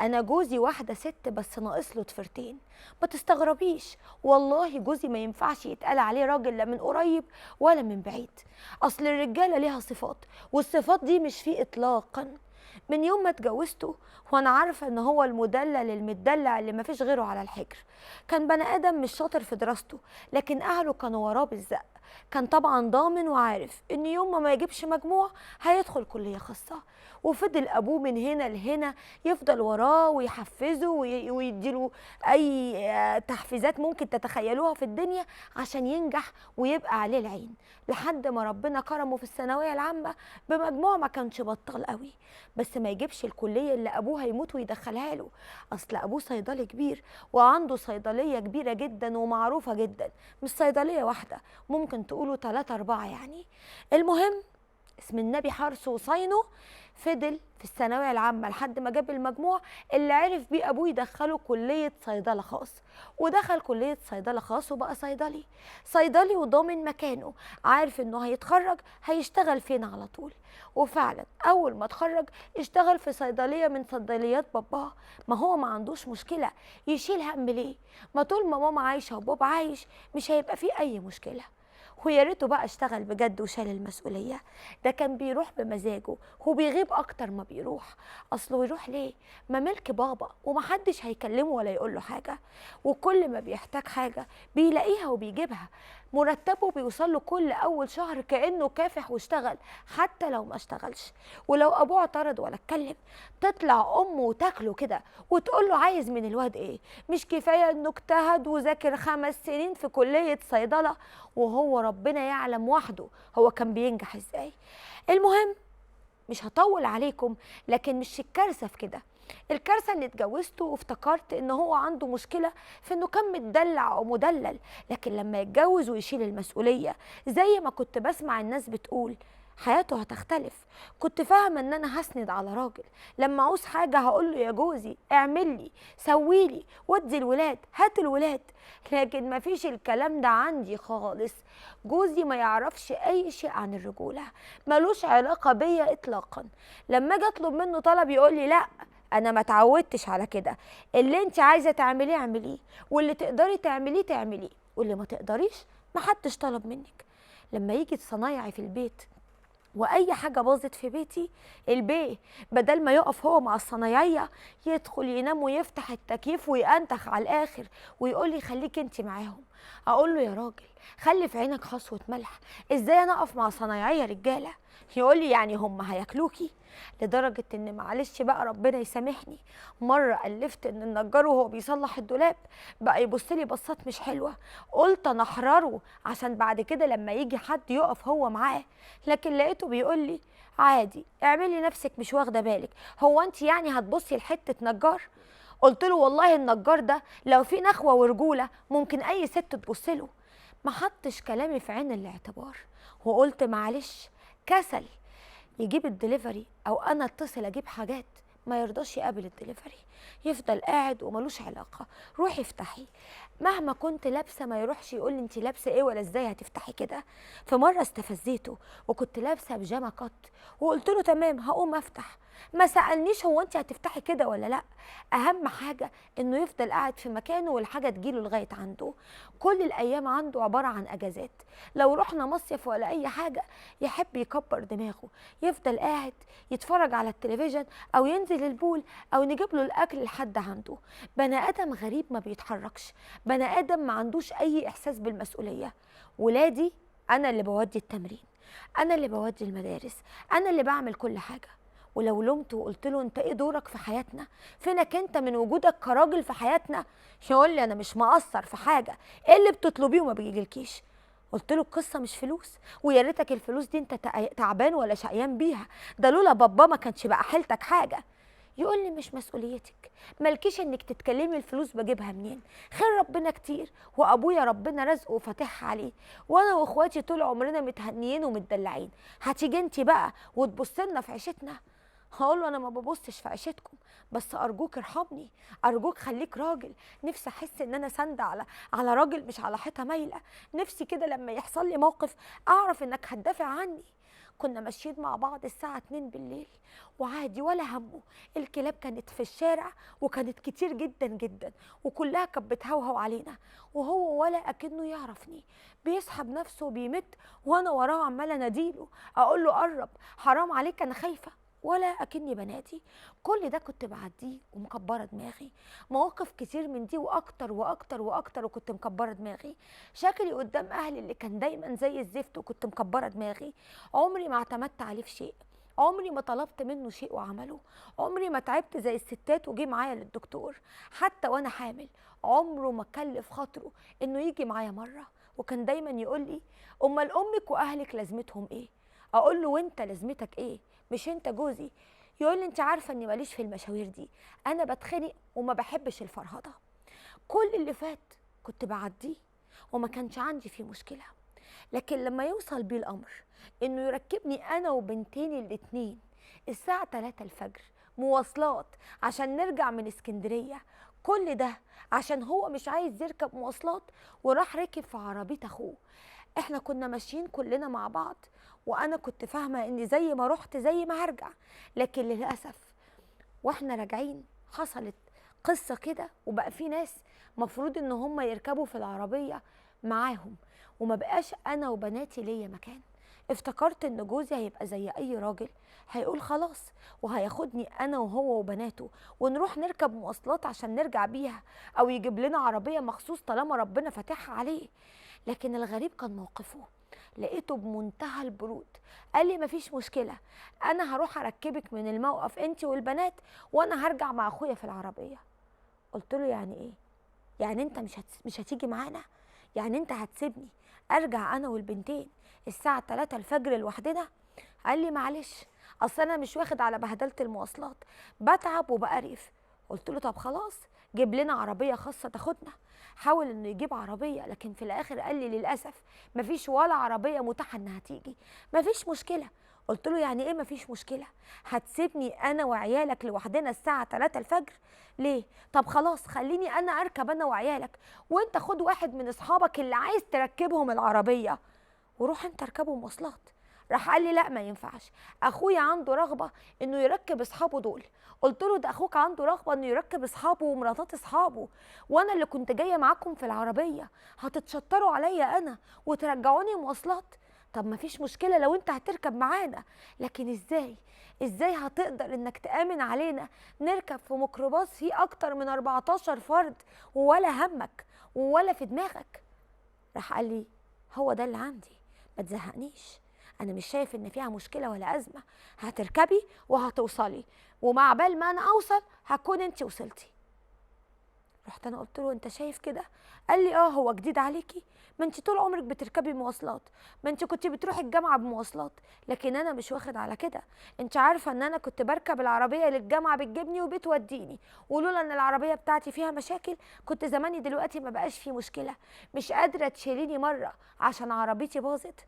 انا جوزي واحده ست بس ناقص له ضفيرتين. ما تستغربيش، والله جوزي ما ينفعش يتقال عليه راجل لا من قريب ولا من بعيد. اصل الرجاله ليها صفات، والصفات دي مش فيه اطلاقا. من يوم ما اتجوزته وانا عارفه ان هو المدلل المدلع اللي ما فيش غيره على الحجر. كان بني ادم مش شاطر في دراسته، لكن اهله كانوا وراه بالزق. كان طبعا ضامن وعارف ان يوم ما يجيبش مجموع هيدخل كليه خاصه. وفضل ابوه من هنا لهنا يفضل وراه ويحفزه ويديله اي تحفيزات ممكن تتخيلوها في الدنيا عشان ينجح ويبقى عليه العين، لحد ما ربنا كرمه في الثانويه العامه بمجموع ما كانش بطال قوي، بس ما يجيبش الكليه اللي ابوه هيموت ويدخلها له. اصل ابوه صيدلي كبير وعنده صيدليه كبيره جدا ومعروفه جدا، مش صيدليه واحده، ممكن تقولوا 3 4 يعني. المهم اسم النبي حرصه وصينه، فضل في الثانويه العامه لحد ما جاب المجموع اللي عرف بيه ابوه يدخله كليه صيدله خاص. ودخل كليه صيدله خاص وبقى صيدلي. صيدلي وضامن مكانه، عارف انه هيتخرج هيشتغل فين على طول. وفعلا اول ما اتخرج اشتغل في صيدليه من صيدليات باباه. ما هو ما عندوش مشكله، يشيل هم ليه؟ ما طول ما ماما عايشه وبابا عايش مش هيبقى فيه اي مشكله. ويا ريته بقى اشتغل بجد وشال المسؤوليه. ده كان بيروح بمزاجه وبيغيب اكتر ما بيروح. اصله يروح ليه؟ ما ملك بابا ومحدش هيكلمه ولا يقول له حاجه. وكل ما بيحتاج حاجه بيلاقيها وبيجيبها. مرتبه بيوصل له كل اول شهر كانه كافح واشتغل حتى لو ما اشتغلش. ولو ابوه اعترض ولا اتكلم تطلع امه وتاكله كده وتقول له عايز من الواد ايه؟ مش كفايه انه اجتهد وذاكر 5 سنين في كليه صيدله، وهو ربنا يعلم وحده هو كان بينجح ازاي. المهم مش هطول عليكم، لكن مش الكارثه في كده. الكارثه اللي اتجوزته وافتكرت ان هو عنده مشكله في انه كان متدلع او مدلل، لكن لما يتجوز ويشيل المسؤوليه زي ما كنت بسمع الناس بتقول حياته هتختلف. كنت فاهمه ان انا هسند على راجل، لما عاوز حاجه هقول له يا جوزي اعمل لي سوي لي ودي الولاد هات الولاد. لكن مفيش الكلام ده عندي خالص. جوزي ما يعرفش اي شيء عن الرجوله، ملوش علاقه بيا اطلاقا. لما اجي اطلب منه طلب يقول لي لا انا ما اتعودتش على كده، اللي انت عايزه تعمليه اعمليه، واللي تقدري تعمليه تعمليه، واللي ما تقدريش ما حدش طلب منك. لما يجي صنايعي في البيت واي حاجه باظت في بيتي، البيه بدل ما يقف هو مع الصنايعيه يدخل ينام ويفتح التكييف وينتخ على الاخر ويقول لي خليك انت معاهم. اقول له يا راجل خلي في عينك حصوه ملح، ازاي انا اقف مع صنايعيه رجاله؟ يقول لي يعني هم هياكلوكي؟ لدرجه ان معلش بقى ربنا يسامحني، مره الفت ان النجار وهو بيصلح الدولاب بقى يبص لي بصات مش حلوه، قلت انا احرره عشان بعد كده لما يجي حد يقف هو معاه. لكن لقيته بيقول لي عادي اعملي نفسك مش واخده بالك، هو انت يعني هتبصي لحته نجار؟ قلت له والله النجار ده لو في نخوه ورجوله ممكن اي ست تبص له. ما حطش كلامي في عين الاعتبار وقلت معلش كسل يجيب الدليفري او انا اتصل اجيب حاجات، ما يرضاش يقابل الدليفري، يفضل قاعد وملوش علاقه. روحي افتحي. مهما كنت لابسه ما يروحش يقول لي انت لابسه ايه ولا ازاي هتفتحي كده. فمره استفزيته وكنت لابسه بيجامه قط وقلت له تمام هقوم افتح. ما سالنيش هو انت هتفتحي كده ولا لا. اهم حاجه انه يفضل قاعد في مكانه والحاجه تجيله لغايه عنده. كل الايام عنده عباره عن اجازات، لو رحنا مصيف ولا اي حاجه يحب يكبر دماغه، يفضل قاعد يتفرج على التلفزيون او ينزل البول او نجيب له الاكل لحد عنده. بني ادم غريب ما بيتحركش، بني ادم ما عندوش اي احساس بالمسؤوليه. ولادي انا اللي بودي التمرين، انا اللي بودي المدارس، انا اللي بعمل كل حاجه. ولو لومته وقلت له انت ايه دورك في حياتنا؟ فينك انت من وجودك كراجل في حياتنا؟ يقول لي انا مش مقصر في حاجه، ايه اللي بتطلبيه وما بيجيلكيش؟ قلت له القصه مش فلوس، ويا ريتك الفلوس دي انت تعبان ولا شقيان بيها، ده لولا بابا ما كانش بقى حيلتك حاجه. يقول لي مش مسؤوليتك، مالكيش انك تتكلمي الفلوس بجيبها منين، خير ربنا كتير وابويا ربنا رزقه وفاتحها عليه، وانا واخواتي طول عمرنا متهنيين ومتدلعين، هتيجي انت بقى وتبص لنا في عيشتنا؟ هقول له انا ما ببصش في عيشتكم، بس ارجوك ارحمني، ارجوك خليك راجل. نفسي احس ان انا ساندة على راجل مش على حيطه مايله. نفسي كده لما يحصل لي موقف اعرف انك هتدافع عني. كنا ماشيين مع بعض الساعة 2 بالليل وعادي ولا همه. الكلاب كانت في الشارع وكانت كتير جدا جدا وكلها كانت بتهوهو علينا، وهو ولا أكنه يعرفني، بيسحب نفسه وبيمد وأنا وراه عمالة أناديله أقول له قرب، حرام عليك أنا خايفة، ولا أكني بنادي. كل ده كنت بعديه ومكبرة دماغي. مواقف كتير من دي وأكتر وأكتر وأكتر وكنت مكبرة دماغي. شكلي قدام أهلي اللي كان دايما زي الزفت وكنت مكبرة دماغي. عمري ما اعتمدت عليه في شيء، عمري ما طلبت منه شيء وعمله، عمري ما تعبت زي الستات وجي معايا للدكتور. حتى وأنا حامل عمره ما كلف خاطره إنه يجي معايا مرة، وكان دايما يقول لي أمال أمك وأهلك لازمتهم إيه؟ أقول له وأنت لازمتك إيه؟ مش أنت جوزي؟ يقول لي أنت عارفة إني ماليش في المشاوير دي، أنا بتخنق وما بحبش الفرهدة. كل اللي فات كنت بعديه وما كانش عندي فيه مشكلة، لكن لما يوصل بيه الأمر إنه يركبني أنا وبنتين الاتنين الساعة 3 الفجر مواصلات عشان نرجع من اسكندرية، كل ده عشان هو مش عايز يركب مواصلات وراح ركب في عربية أخوه. احنا كنا ماشيين كلنا مع بعض وأنا كنت فاهمة إني زي ما رحت زي ما هرجع، لكن للأسف واحنا راجعين حصلت قصة كده وبقى في ناس مفروض ان هم يركبوا في العربية معاهم، وما بقاش انا وبناتي ليا مكان. افتكرت ان جوزي هيبقى زي اي راجل، هيقول خلاص وهياخدني انا وهو وبناته ونروح نركب مواصلات عشان نرجع بيها، او يجيب لنا عربية مخصوص طالما ربنا فاتحها عليه. لكن الغريب كان موقفه، لقيته بمنتهى البرود قال لي مفيش مشكلة، أنا هروح أركبك من الموقف أنت والبنات وأنا هرجع مع أخويا في العربية. قلت له يعني إيه؟ يعني أنت مش هتيجي معانا؟ يعني أنت هتسيبني أرجع أنا والبنتين الساعة 3 الفجر لوحدنا؟ قال لي معلش، أصل أنا مش واخد على بهدلة المواصلات، بتعب وبقرف. قلت له طب خلاص جيب لنا عربية خاصة تاخدنا. حاول انه يجيب عربية، لكن في الاخر قال لي للأسف مفيش ولا عربية متاحة انها تيجي. مفيش مشكلة. قلت له يعني ايه مفيش مشكلة؟ هتسيبني انا وعيالك لوحدنا الساعة 3 الفجر؟ ليه؟ طب خلاص خليني انا اركب انا وعيالك، وانت خد واحد من اصحابك اللي عايز تركبهم العربية وروح انت اركبوا مواصلات. راح قال لي لا ما ينفعش، اخويا عنده رغبه انه يركب اصحابه دول. قلت له ده اخوك عنده رغبه انه يركب اصحابه ومراتات اصحابه، وانا اللي كنت جايه معاكم في العربيه هتتشطروا عليا انا وترجعوني مواصلات؟ طب ما فيش مشكله لو انت هتركب معانا، لكن ازاي هتقدر انك تامن علينا نركب في ميكروباص فيه اكتر من 14 فرد ولا همك ولا في دماغك؟ راح قال لي هو ده اللي عندي، ما تزهقنيش، انا مش شايف ان فيها مشكله ولا ازمه، هتركبي وهتوصلي ومع بال ما انا اوصل هتكون انت وصلتي. رحت انا قلت له انت شايف كده؟ قال لي اه هو جديد عليكي؟ ما انت طول عمرك بتركبي مواصلات، ما انت كنت بتروحي الجامعه بمواصلات، لكن انا مش واخد على كده. انت عارفه ان انا كنت بركب العربيه للجامعه بتجيبني وبتوديني، ولولا ان العربيه بتاعتي فيها مشاكل كنت زماني دلوقتي ما بقاش في مشكله. مش قادره تشيليني مره عشان عربيتي باظت؟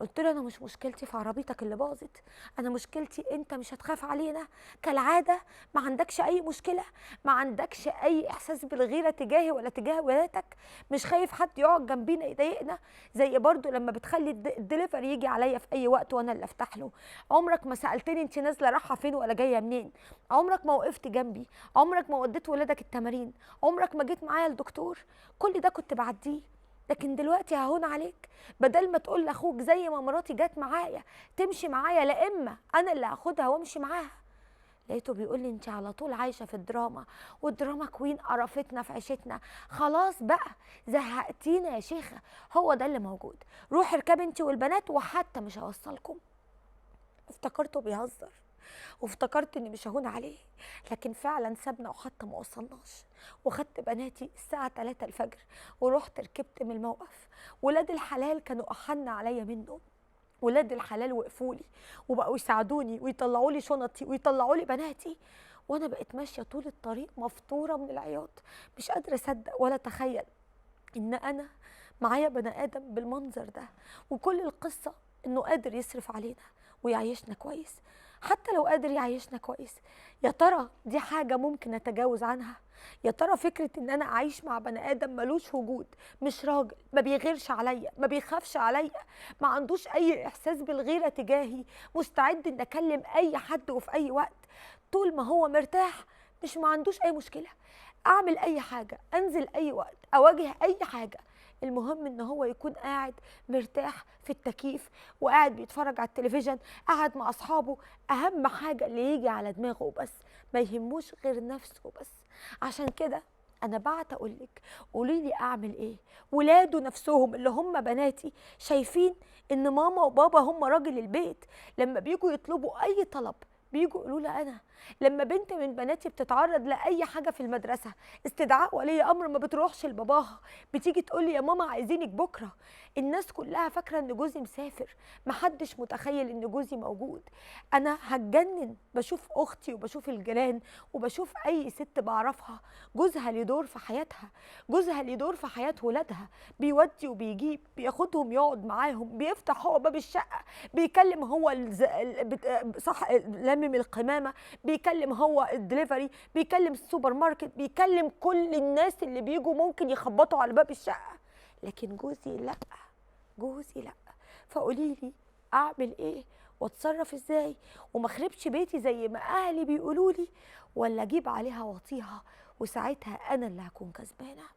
قلت له انا مش مشكلتي في عربيتك اللي باظت، انا مشكلتي انت مش هتخاف علينا كالعاده؟ ما عندكش اي مشكله؟ ما عندكش اي احساس بالغيره تجاهي ولا تجاه ولادك؟ مش خايف حد يقعد جنبينا يضايقنا؟ زي برضو لما بتخلي الدليفري يجي عليا في اي وقت وانا اللي افتح له. عمرك ما سالتني انت نازله رايحه فين ولا جايه منين؟ عمرك ما وقفت جنبي، عمرك ما وديت ولادك التمارين، عمرك ما جيت معايا الدكتور. كل ده كنت بعديه، لكن دلوقتي ههون عليك، بدل ما تقول لاخوك زي ما مراتي جت معايا تمشي معايا، لا اما انا اللي هاخدها وامشي معاها. لقيته بيقول لي انت على طول عايشه في الدراما، والدراما كوين قرفتنا في عيشتنا، خلاص بقى زهقتينا يا شيخه، هو ده اللي موجود، روحي اركبي انت والبنات وحتى مش هوصلكم. افتكرته بيهزر وافتكرت اني مش ههون عليه، لكن فعلا سابنا وحتى ما وصلناش. وخدت بناتي الساعه 3 الفجر ورحت ركبت من الموقف. ولاد الحلال كانوا احن عليا منه، ولاد الحلال وقفوا لي وبقوا يساعدوني ويطلعوا لي شنطي ويطلعوا لي بناتي، وانا بقيت ماشيه طول الطريق مفطوره من العياط، مش قادره اصدق ولا اتخيل ان انا معايا بني ادم بالمنظر ده، وكل القصه انه قادر يصرف علينا ويعيشنا كويس. حتى لو قادر يعيشنا كويس. يا ترى دي حاجة ممكن أتجاوز عنها؟ يا ترى فكرة إن أنا أعيش مع بني آدم ملوش وجود، مش راجل، ما بيغيرش عليا، ما بيخافش عليا، ما عندوش أي إحساس بالغيرة تجاهي، مستعد إن أكلم أي حد وفي أي وقت، طول ما هو مرتاح مش ما عندوش أي مشكلة، أعمل أي حاجة، أنزل أي وقت، أواجه أي حاجة، المهم إن هو يكون قاعد مرتاح في التكييف وقاعد بيتفرج على التلفزيون، قاعد مع أصحابه، أهم حاجة اللي يجي على دماغه وبس، ما يهموش غير نفسه وبس. عشان كده أنا بعت أقولك قولي لي أعمل إيه. ولاده نفسهم اللي هم بناتي شايفين إن ماما وبابا هم راجل البيت، لما بيجوا يطلبوا أي طلب بيجوا يقولوا لي أنا. لما بنت من بناتي بتتعرض لأي حاجة في المدرسة، استدعاء ولي أمر، ما بتروحش لباباها، بتيجي تقول لي يا ماما عايزينك بكرة. الناس كلها فاكرة إن جوزي مسافر، محدش متخيل إن جوزي موجود. أنا هتجنن بشوف أختي وبشوف الجيران وبشوف أي ست بعرفها جوزها ليه دور في حياتها، جوزها ليه دور في حياة ولادها، بيودي وبيجيب، بياخدهم يقعد معاهم، بيفتح هو باب الشقة، بيكلم هو صح لمم القمامة، بيكلم هو الدليفري، بيكلم السوبر ماركت، بيكلم كل الناس اللي بيجوا ممكن يخبطوا على باب الشقة. لكن جوزي لا، جوزي لا. فقولي لي اعمل ايه واتصرف ازاي وما اخربش بيتي زي ما اهلي بيقولوا لي، ولا اجيب عليها واطيها وساعتها انا اللي هكون كسبانه؟